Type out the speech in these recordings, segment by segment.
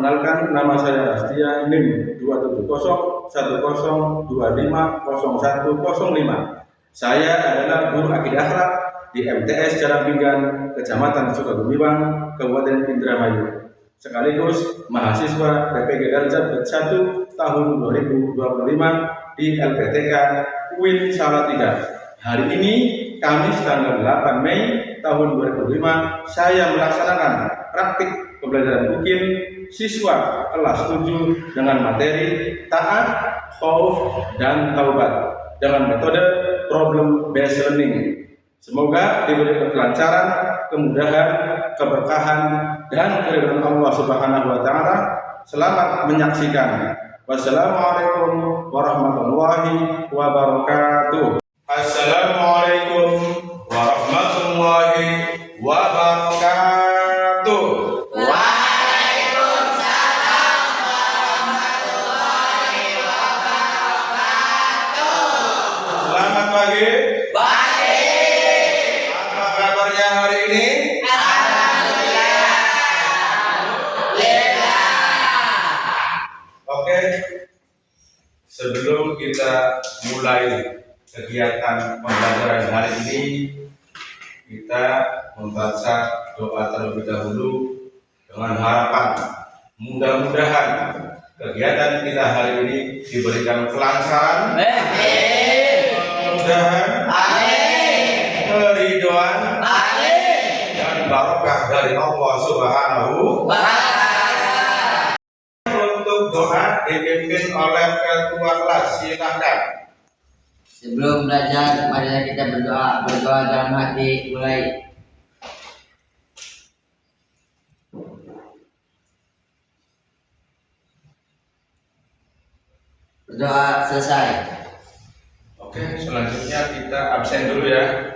Perkenalkan, nama saya Astia, NIM 27010250105. Saya adalah guru akidah akhlak di MTS Jalan Pinggan, Kecamatan Sukagumiwang, Kabupaten Indramayu. Sekaligus mahasiswa PPG Darjat 1 tahun 2025 di LPTK UIN Salatiga. Hari ini, Kamis tanggal 8 Mei tahun 2005, saya melaksanakan praktik pembelajaran UKIN siswa kelas 7 dengan materi taat, khauf, dan taubat dengan metode problem based learning. Semoga diberi kelancaran, kemudahan, keberkahan, dan keridhaan Allah Subhanahu wa Ta'ala. Selamat menyaksikan. Wassalamualaikum warahmatullahi wabarakatuh. Assalamualaikum warahmatullahi wabarakatuh. Waalaikumsalam warahmatullahi wabarakatuh. Selamat pagi. Pagi. Apa kabarnya hari ini? Alhamdulillah. Oke. Sebelum kita mulai kegiatan pembelajaran hari ini, kita membaca doa terlebih dahulu dengan harapan mudah-mudahan kegiatan kita hari ini diberikan kelancaran, kemudahan, keridhaan, dan barokah dari Allah Subhanahu wa Ta'ala. Untuk doa dipimpin oleh ketua kelas, silakan. Sebelum belajar, mari kita berdoa dalam hati. Mulai. Berdoa selesai. Oke, selanjutnya kita absen dulu ya.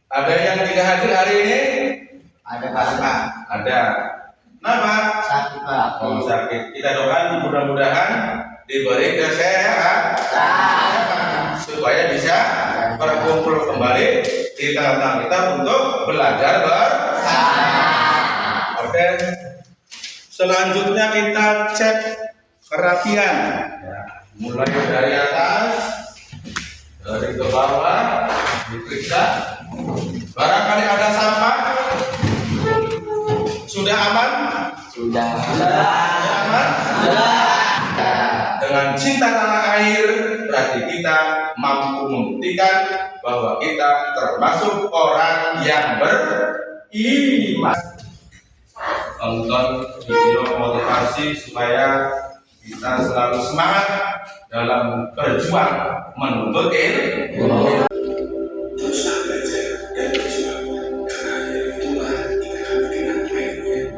Ada yang tidak hadir hari ini? Ada Pak. Ada. Nama? Sakit Pak. Oh, sakit. Kita doakan mudah-mudahan diberi kesehatan supaya bisa berkumpul kembali di tengah-tengah kita untuk belajar bersama. Oke. Selanjutnya kita cek kerapian. Ya, mulai dari atas, dari ke bawah, diperiksa. Barangkali ada sampah. Sudah aman? Sudah. Aman? Dengan cinta tanah air, berarti kita mampu membuktikan bahwa kita termasuk orang yang beriman. Tonton video motivasi supaya kita selalu semangat dalam berjuang menuntut ilmu. Teruslah belajar dan berjuang, karena hanya itulah kita akan dikenal baiknya.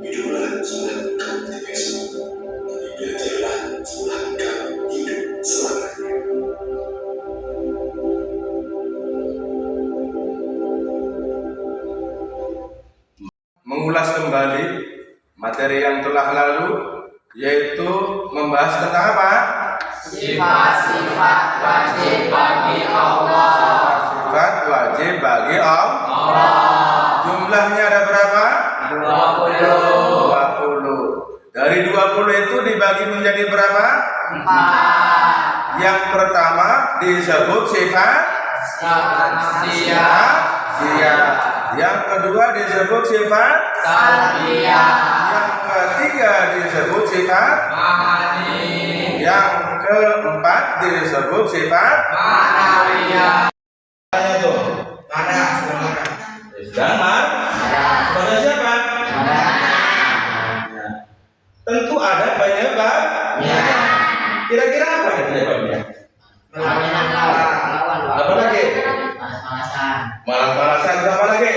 Hiduplah setelah engkau mati besok, tapi belajarlah setelah engkau hidup selamanya. Mengulas kembali materi yang telah lalu, yaitu membahas tentang apa? Sifat-sifat wajib bagi Allah. Sifat wajib bagi Allah. Jumlahnya ada berapa? 20. 20. Dari 20 itu dibagi menjadi berapa? 4. Yang pertama disebut sifat Siap. Yang kedua disebut sifat Salbiyah. Yang ketiga disebut sifat Ma'ani. Yang keempat disebut sifat Ma'nawiyah. itu. Mana? Sedang pada siapa? Tentu ada penyebab. Kira-kira apa ya penyebabnya? Apa lagi? Malas-malasan. Apa lagi?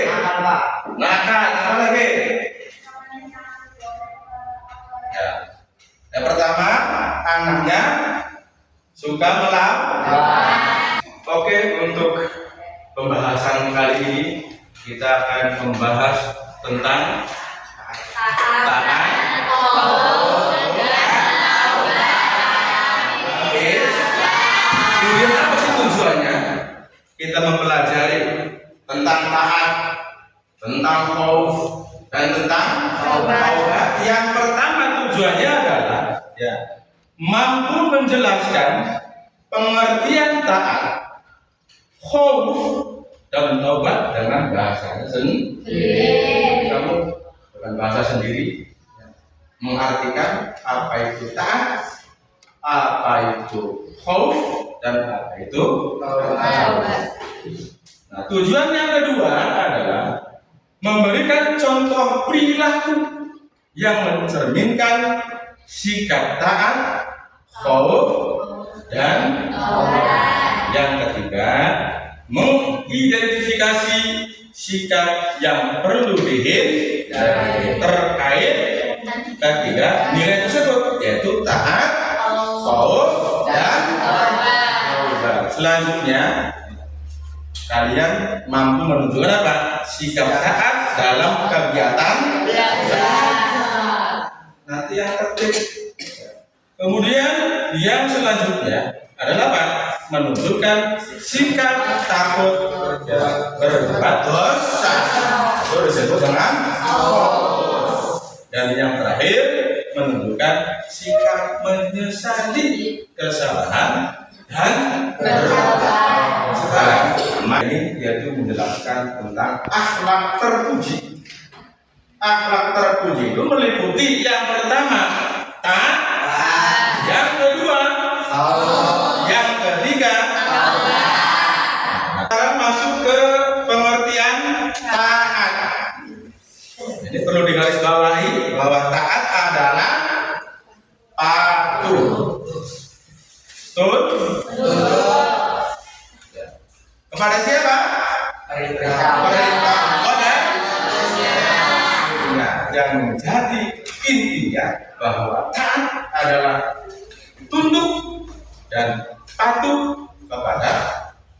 Nakal. Apa lagi? Ya. Yang pertama, anaknya suka melawan. Oke, untuk pembahasan kali ini kita akan membahas tentang taat, kita mempelajari tentang taat, tentang khauf, dan tentang taubat. Yang pertama tujuannya adalah mampu menjelaskan pengertian taat, khauf, dan taubat dengan bahasanya sendiri. Kamu dengan bahasa sendiri mengartikan apa itu taat, apa itu khauf, dan apa itu taubat. Nah, tujuan yang kedua adalah memberikan contoh perilaku yang mencerminkan sikap taat, khauf, dan taubat. Yang ketiga, mengidentifikasi sikap yang perlu dihindari terkait ketiga nilai tersebut, yaitu taat, khauf, dan taubat. Selanjutnya, kalian mampu menunjukkan apa? Sikap taat dalam kegiatan nanti yang tertib. Kemudian yang selanjutnya adalah apa? Menunjukkan sikap takut berbuat dosa. Itu disebut dengan khauf. Dan yang terakhir, menunjukkan sikap menyesali kesalahan dan bertobat. Sekarang ini yaitu menjelaskan tentang akhlak terpuji. Akhlak terpuji itu meliputi yang pertama taat, yang kedua yang ketiga sekarang masuk ke pengertian taat. Ini perlu digarisbawahi bahwa taat adalah patuh, tunduk kepada siapa? Perintah Allah dan Rasulnya. Yang menjadi intinya bahwa taat adalah tunduk dan patuh kepada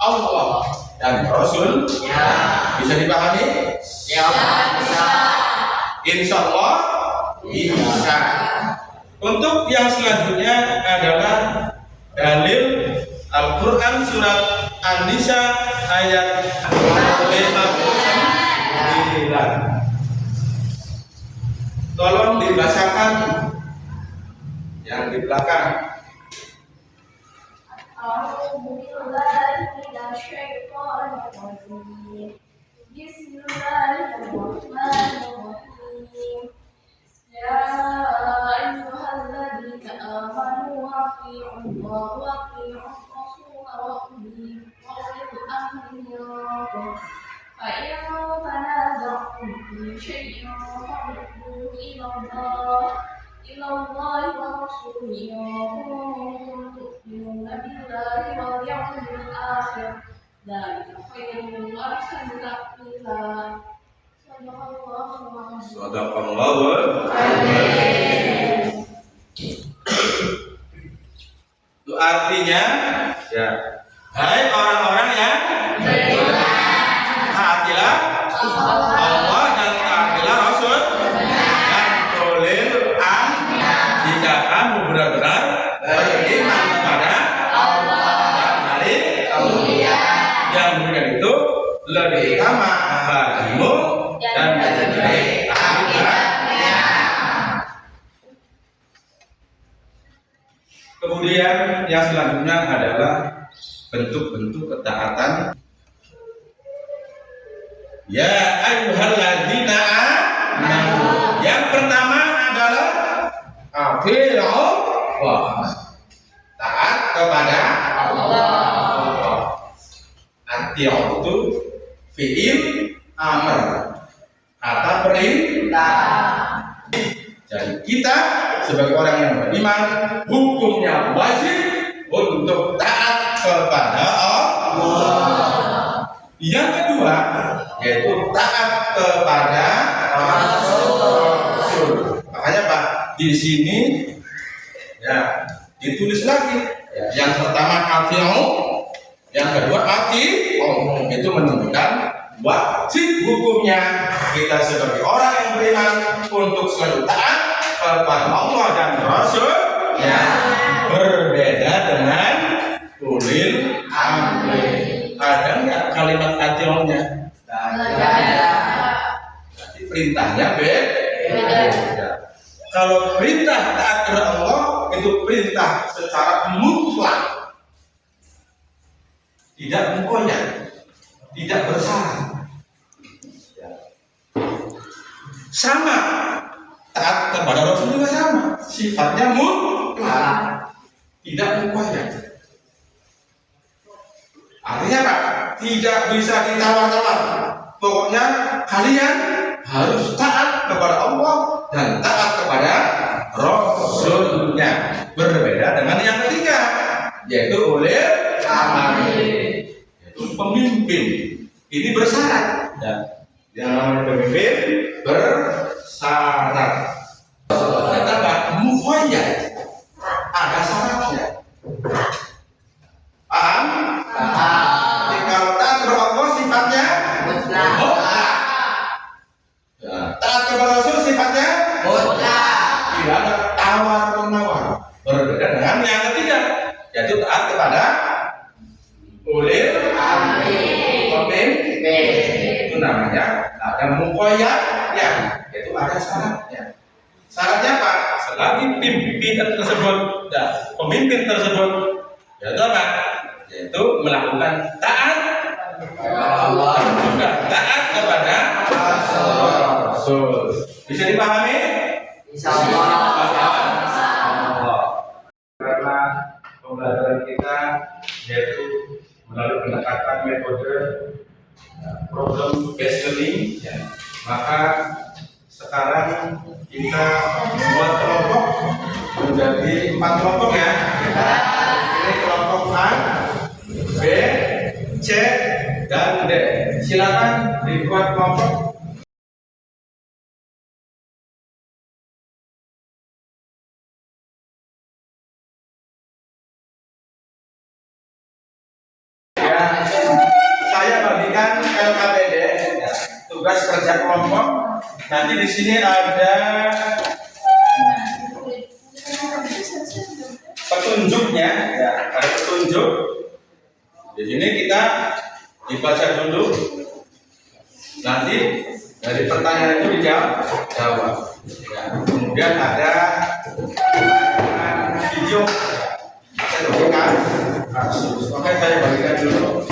Allah dan Rasul. Bisa dipahami? Ya, bisa. Insya Allah bisa. Untuk yang selanjutnya adalah dalil Al-Quran surat An-Nisa ayat 59. Tolong dibacakan yang di belakang. Bismillahirrahmanirrahim. Ya ayyuhalladzina amanu atti'ullaha wa atti'ur rasul wa ulil amri minkum. Fa in tanaza'tum fi shay'in farudduhu ila Allah wa rasulihi in kuntum tu'minuna billahi wal yawmil akhir. Dzalika khairun wa ahsanu ta'wila. Sadaqallahu. Itu artinya hai orang-orang yang taatilah Allah dan taatilah Rasul dan ulil amri. Jika kamu benar-benar beriman kepada Allah dan hari kemudian, yang demikian itu lebih utama bagimu dan lebih baik akhiratnya. Kemudian yang selanjutnya adalah bentuk-bentuk ketaatan. Ya ayyuhalladzina amanu. Yang pertama adalah Allah, taat kepada Allah. Ati'u itu fi'il amr, kata perintah. Jadi kita sebagai orang yang beriman, hukumnya wajib untuk taat kepada Allah. Yang kedua yaitu taat kepada Rasul. Makanya Pak, di sini ya ditulis lagi. Yang pertama ati'u, yang kedua ati'u. Itu menunjukkan wajib hukumnya kita sebagai orang yang beriman untuk selalu taat kepada Allah dan Rasul. Ya, berbeda dengan ulil amri. Ada nggak kalimat ationgnya? Berarti perintahnya beda. Kalau perintah taat kepada Allah itu perintah secara mutlak, tidak mengkoyak, tidak bersyarat. Sama taat kepada Rasul juga sama, sifatnya mutlak, tidak mengkoyak. Artinya apa? Tidak bisa ditawar-tawar. Pokoknya kalian harus taat kepada Allah dan taat kepada Rasulnya. Berbeda dengan yang ketiga, yaitu oleh yaitu pemimpin. Ini bersyarat. Ya. Yang namanya pemimpin bersyarat. Kata muhoyat, ada syaratnya. Paham? Jadi kalau taat kepada Allah sifatnya mutlak. Ya, taat kepada Rasul sifatnya mutlak. Tidak ada tawar menawar. Berbeda dengan yang ketiga, yaitu taat kepada ulil amri, pemimpin. Itu namanya ada mukoyatnya, yaitu ada syaratnya. Syaratnya apa? Selagi pimpinan tersebut dan pemimpin tersebut, yaitu apa? Yaitu melakukan taat kepada Allah dan juga taat kepada Rasul. Bisa dipahami? Insyaallah. Karena pembelajaran kita yaitu melalui pendekatan metode problem based learning, ya, maka sekarang kita membuat kelompok menjadi 4 kelompok ya. Ini kelompok A, B, C, dan D. Silakan dibuat kelompok. Ya, saya bagikan LKPD, ya, tugas kerja kelompok. Nanti di sini ada petunjuknya, ya, ada petunjuk. Di sini kita dibaca dulu. Nanti dari pertanyaan itu dijawab. Ya, kemudian ada video. Saya berikan kasus. Oke, saya bagikan dulu.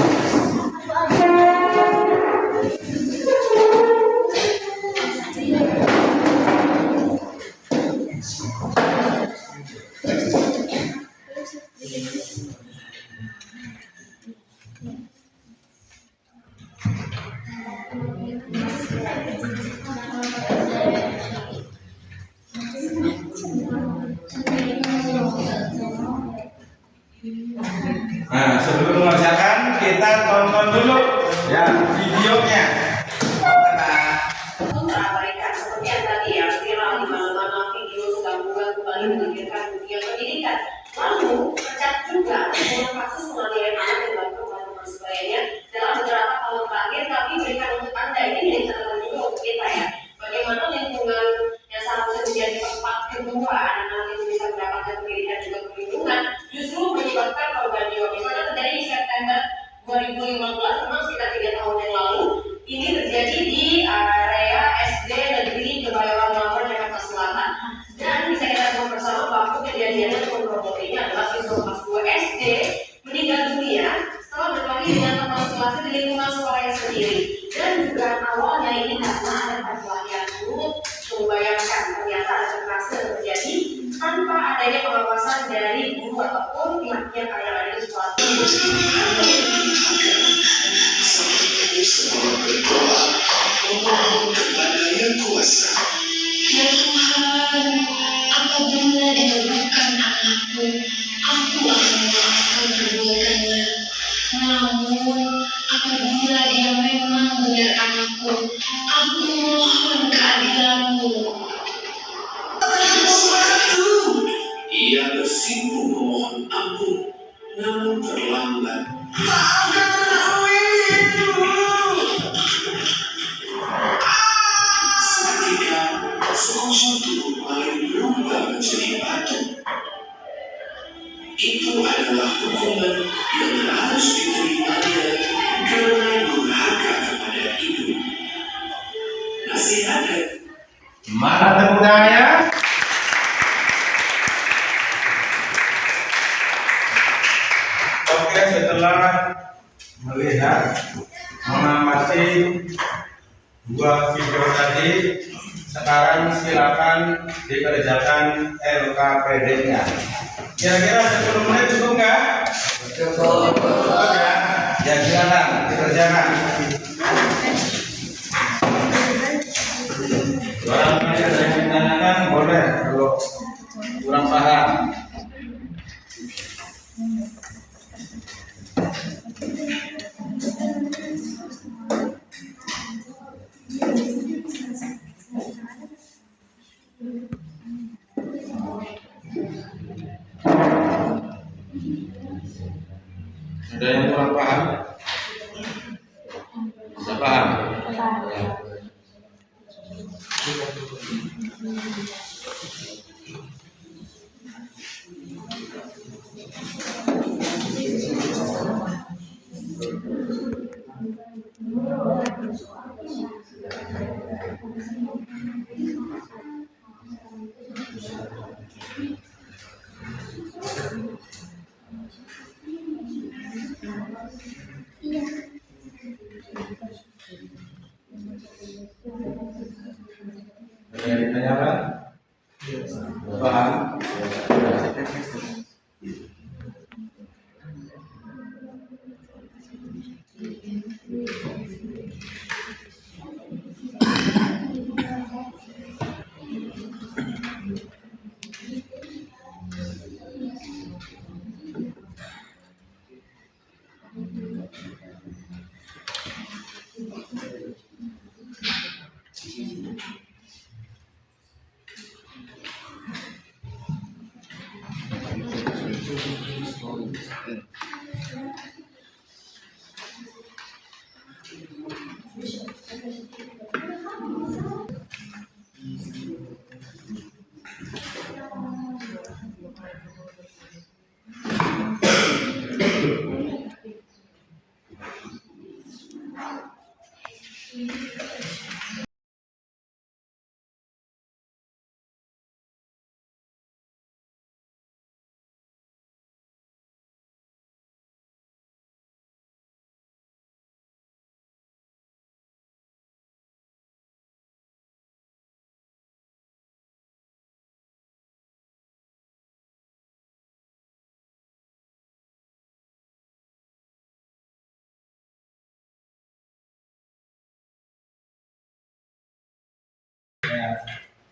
Nah, sebelum mengerjakan kita tonton dulu ya videonya. Mereka seperti yang tadi ya viral di mana-mana video sedang kembali menghadirkan dunia pendidikan. Lalu tercatat juga ada kasus penganiayaan anak yang dilakukan oleh teman sebayanya dalam beberapa tahun terakhir. Tapi berikan untuk Anda ini menjadi catatan juga untuk kita ya. Bagaimana lingkungan yang seharusnya menjadi tempat kedua anak-anak itu bisa mendapatkan pendidikan juga perlindungan justru menyebabkan korban jiwa. Misalnya terjadi di September 2015, memang sekitar 3 tahun yang lalu, ini terjadi di area SD Negeri Kebayoran Lama, Jakarta Selatan. Dan bisa kita tahu bersama bahwa kejadiannya kronologis ini adalah siswa kelas 2 SD meninggal dunia setelah berkelahi dengan teman sekelasnya di lingkungan sekolahnya sendiri. Dan juga awalnya ini karena ada perkelahian buruk. Membayangkan ternyata ada kekerasan yang terjadi tanpa adanya pengawasan dari guru ataupun pihak-pihak yang ada di sekolah. Berdoa memohon kepada Yang Kuasa. Ya Tuhan, apabila dia bukan anakku, aku akan memaafkan perbuatannya. Namun, apabila dia memang benar anakku, aku mohon keadilanmu. Ia bersimpuh memohon ampun, namun terlambat. Maafkan aku itu. Seketika sekosong tubuh Mari berubah menjadi batu. Itu adalah hukuman yang harus diterimanya karena melihat, mengamati dua video tadi. Sekarang silakan dikerjakan LKPD-nya. Kira-kira 10 menit cukup nggak? Cukup. Cukup ya? Ya silakan dikerjakan. Barangkali ada yang ditanyakan boleh kalau kurang paham. Ada yang kurang paham? Sudah paham? Ya. Ada yang ditanyakan? Sudah paham?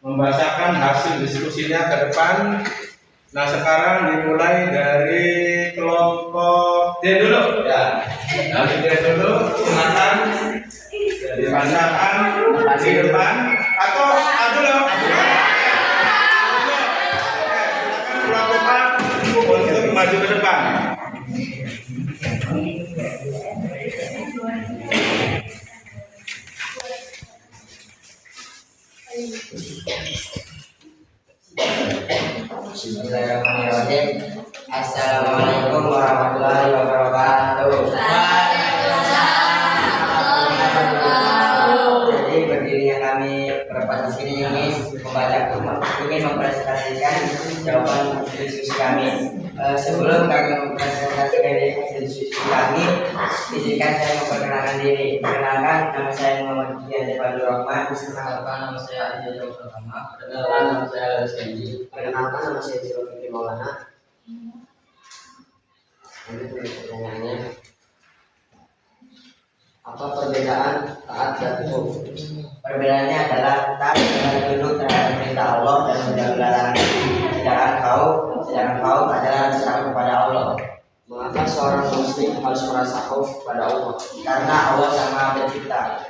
Membacakan hasil diskusinya ke depan. Nah sekarang dimulai dari kelompok D dulu ya. Dari D dulu silakan dibacakan di depan atau A dulu. Silakan kelompok A untuk maju ke depan. Bismillahirrahmanirrahim. Assalamualaikum warahmatullahi wabarakatuh. Jadi berdirinya kami berempat di sini ingin mempresentasikan jawaban diskusi kami. Sebelum kami mempresentasikan hasil diskusi kami, izinkan saya memperkenalkan diri. Perkenalkan, nama saya Muhammad Fian Depanul Rahman. Perkenalkan, nama saya Adi Jauh Pertama. Perkenalkan, nama saya Alis Kenji. Perkenalkan, nama saya Ciro Fikri Maulana. Ini pertanyaannya, apa perbedaan taat dan hukum? Perbedaannya adalah taat adalah tunduk terhadap perintah Allah dan menjauhi larangan. Sedangkan kau adalah taat kepada Allah. Mengapa seorang muslim harus merasa khauf pada Allah? Karena Allah Sang Maha Pencipta.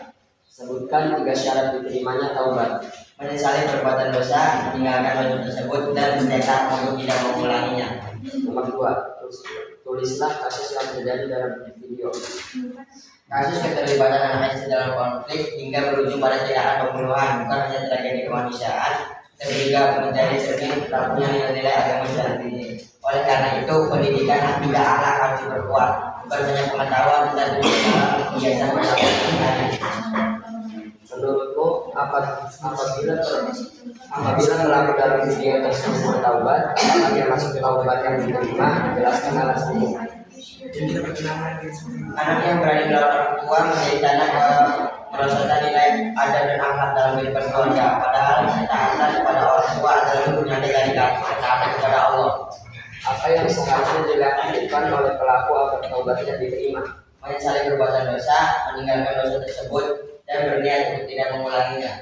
Sebutkan 3 syarat diterimanya taubat. Menyesali perbuatan dosa, meninggalkan dosa tersebut dan bertekad untuk tidak mengulanginya. Nomor 2, tulislah kasus yang terjadi dalam video. Kasus keterlibatan anak kecil dalam konflik hingga berujung pada tindakan pembunuhan bukan hanya tragedi kemanusiaan, ketiga menjadi cermin pelakunya nilai-nilai agama Islam ini. Oleh karena itu, pendidikan akidah akhlak harus diperkuat, bukan hanya pengetahuan tetapi juga kebiasaan berlaku. Menurutmu, apabila pelaku dalam video tersebut bertaubat, apakah termasuk taubat yang diterima? Jelaskan alasanmu. Anak yang berani melawan orang tua menjadi tanda kemerosotan nilai adab dan akhlak dalam kehidupan keluarga. Padahal ketaatan kepada orang tua adalah rukun dari ketaatan kepada Allah. Apa yang seharusnya dilakukan oleh pelaku agar taubatnya diterima? Menyesali perbuatan dosa, meninggalkan dosa tersebut, dan berniat untuk tidak mengulanginya.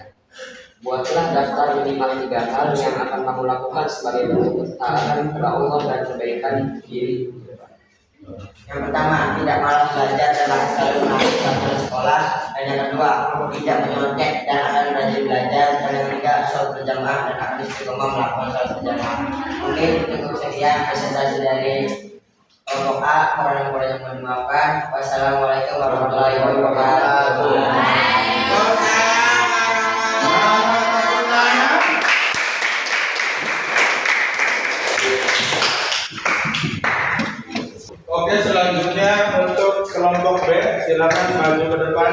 Buatlah daftar minimal 3 hal yang akan kamu lakukan sebagai bentuk ketaatan kepada Allah dan kebaikan diri. Yang pertama, tidak malas belajar dan akan selalu menangis saat sekolah. Dan yang kedua, tidak menyontek dan akan rajin belajar. Dan yang ketiga, sholat berjamaah dan akan istiqomah melakukan sholat berjamaah. Mungkin cukup sekian presentasi dari kelompok A. Kurang yang mohon dimaafkan. Wassalamualaikum warahmatullahi wabarakatuh. Oke, selanjutnya untuk kelompok B, silakan maju ke depan.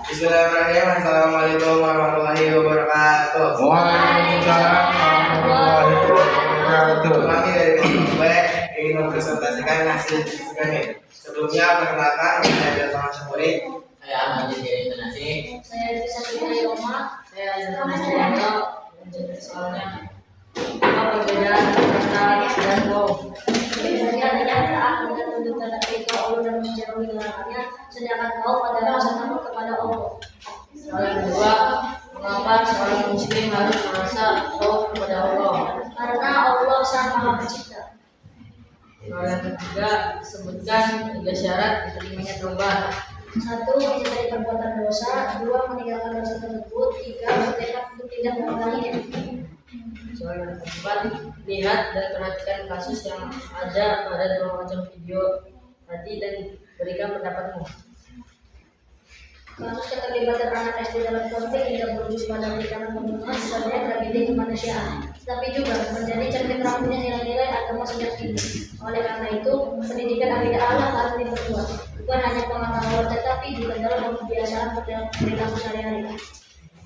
Bismillahirrahmanirrahim. Assalamualaikum warahmatullahi wabarakatuh. Waalaikumsalam warahmatullahi wabarakatuh. Kami dari kelompok B ingin mempresentasikan hasil diskusi kami. Sebelumnya perkenalkan, saya Delta Syahuri. Saya Ahmad Jiri Tanasi. Saya bisa dari Roma. Saya Zana Suwanto. Jadi soalnya apa perbedaan antara dan kau? Sebenarnya adanya taat dan tunduk terhadap perintah Allah dan menjauhi larangannya, sedangkan kau adalah rasa takut kepada Allah. Soal yang kedua, mengapa seorang muslim harus merasa khauf kepada Allah? Karena Allah Sang Maha Pencipta. Soal yang ketiga, sebutkan 3 syarat diterimanya taubat. 1. Menyadari perbuatan dosa. 2. Meninggalkan dosa tersebut. 3. Bertekad untuk tidak mengulanginya. Soal yang keempat, lihat dan perhatikan kasus yang ada pada 2 macam video tadi dan berikan pendapatmu. Kasus keterlibatan anak SD dalam konflik hingga berujung pada tindakan pembunuhan sebenarnya tragedi kemanusiaan, tapi juga menjadi cermin rapuhnya nilai-nilai agama sejak dini. Oleh karena itu, pendidikan akidah Allah harus diperkuat, bukan hanya pengetahuan tetapi juga dalam kebiasaan perilaku sehari-hari.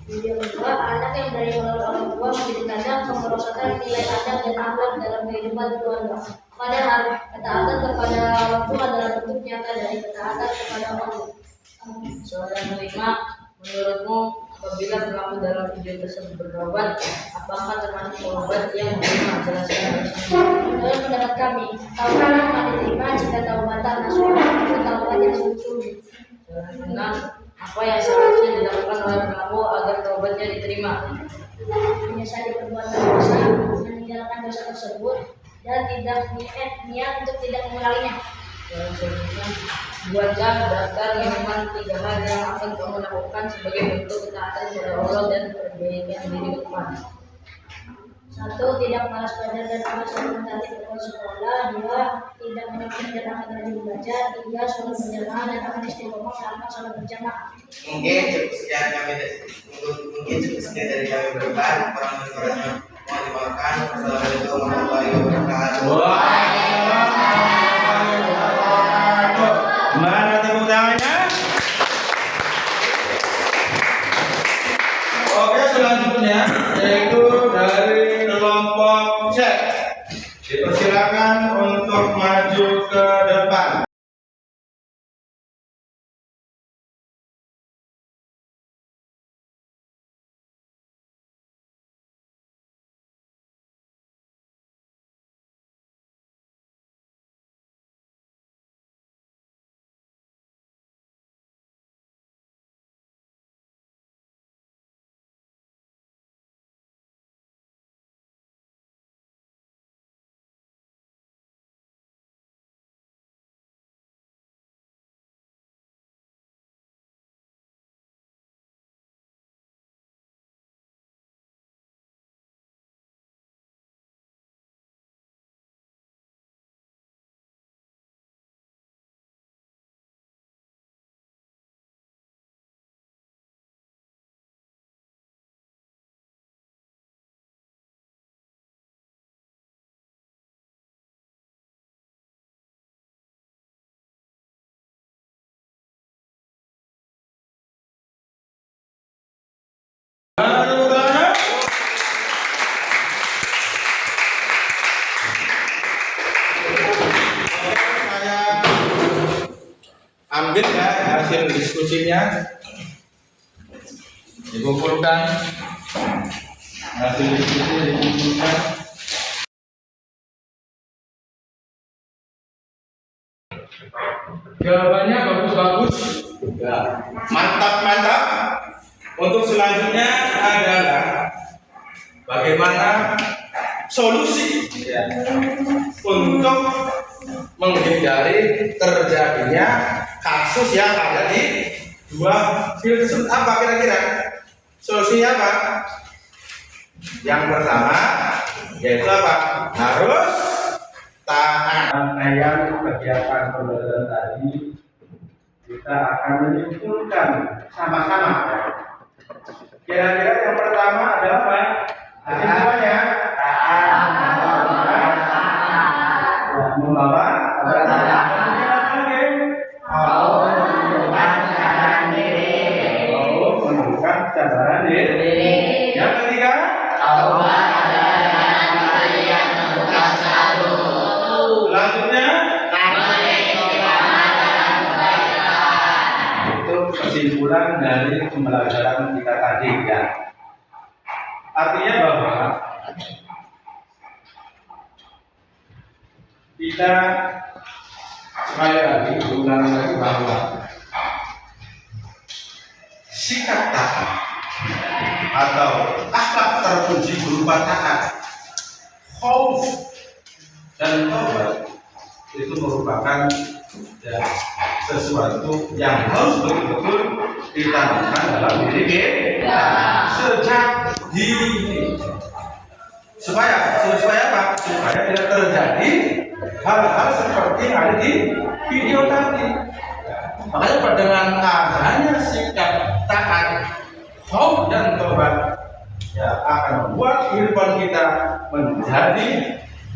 Video kedua, anak yang berani melawan orang tua menjadi tanda kemerosotan nilai adab dan akhlak dalam kehidupan keluarga. Padahal ketaatan kepada orang tua adalah bentuk nyata dari ketaatan kepada Allah. Soal yang kelima, menurutmu apabila pelaku dalam video tersebut bertobat, apakah termasuk taubat yang diterima? Jelaskan. Menurut pendapat kami, taubat yang akan diterima jika taubatan nasuha itu taubat yang sungguh-sungguh. Soal yang keenam, apa yang seharusnya dilakukan oleh pelaku agar taubatnya diterima? Menyesali perbuatan dosa, meninggalkan dosa tersebut, dan tidak niat untuk tidak mengulanginya. Soal yang selanjutnya, buatlah daftar minimal 3 hal yang akan kamu lakukan sebagai bentuk ketaatan kepada Allah dan perbaikan diri ke depan. 1. Tidak malas belajar dan akan selalu mentaati pokok sekolah. 2. Tidak menyempit dan akan rajin belajar. 3. Sholat berjamaah dan akan istiqomah melakukan sholat berjamaah. Mungkin cukup sekian dari kami berdebat. Kurang lebihnya mohon dimaafkan. Assalamualaikum warahmatullahi wabarakatuh. Mana tepuk tangannya? Oke, selanjutnya yaitu dari kelompok C. Dipersilakan untuk maju ke depan. hasil diskusinya dikumpulkan, hasil diskusi dikumpulkan. Jawabannya bagus-bagus, ya. Mantap-mantap. Untuk selanjutnya adalah bagaimana solusi, ya, untuk menghindari terjadinya kasus yang ada di dua film tersebut. Apa kira-kira solusinya apa? Yang pertama yaitu apa? Harus taat. Rangkaian kegiatan pembelajaran tadi kita akan menyimpulkan sama-sama, ya. Kira-kira yang pertama adalah apa? Kesimpulannya membawa menunjukkan kesadaran diri. Yang ketiga, selanjutnya itu kesimpulan dari pembelajaran kita tadi, ya. Artinya bahwa kita sekali lagi ulangi lagi bahwa sikap taat atau akhlak terpuji berupa taat, khauf dan taubat itu merupakan, ya, sesuatu yang harus betul-betul ditanamkan dalam diri kita sejak dini. Supaya apa? Supaya tidak terjadi hal-hal seperti yang ada di video tadi. Makanya dengan adanya sikap taat, khauf dan taubat, ya, akan membuat kehidupan kita menjadi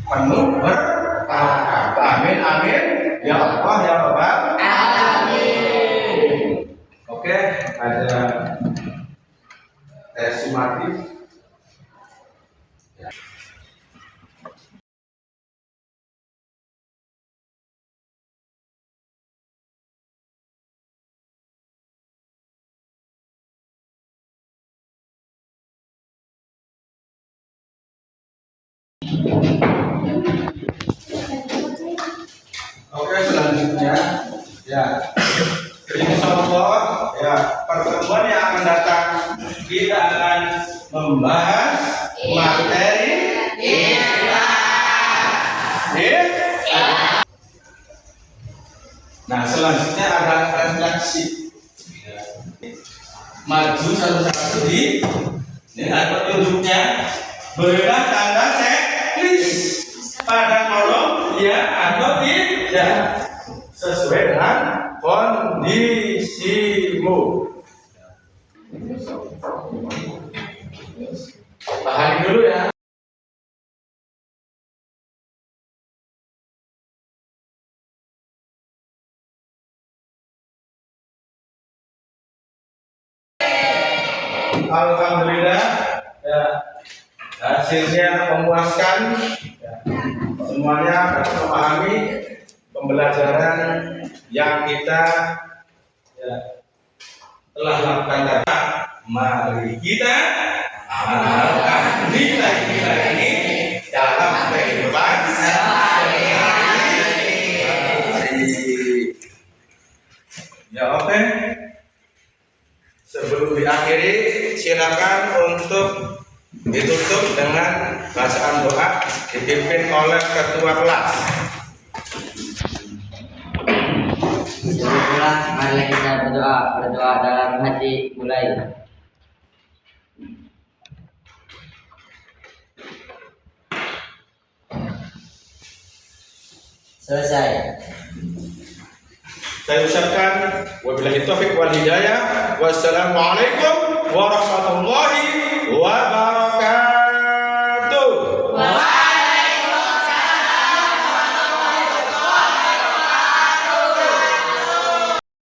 penuh berkah. Amin amin ya Allah ya Rabbal alamin. Oke, ada tes sumatif. Ya. Oke, selanjutnya, ya, insyaallah, ya, pertemuan yang akan datang kita akan membahas materi Nah, selanjutnya ada refleksi. Maju satu-satu dengan petunjuknya, berilah tanda checklist pada kolom ya atau tidak sesuai dengan kondisimu. Pahami dulu ya. Alhamdulillah, ya, hasilnya memuaskan, ya. Semuanya dapat memahami pembelajaran yang kita, ya, telah lakukan tadi. Mari kita amalkan nilai-nilai ini dalam kehidupan sehari-hari. Ya, oke. Sebelum diakhiri, silakan untuk ditutup dengan bacaan doa dipimpin oleh ketua kelas. Sebelumnya, mari kita berdoa dalam hati, mulai. Selesai. Saya ucapkan wabillahi taufiq wal hidayah. Wassalamualaikum warahmatullahi wabarakatuh.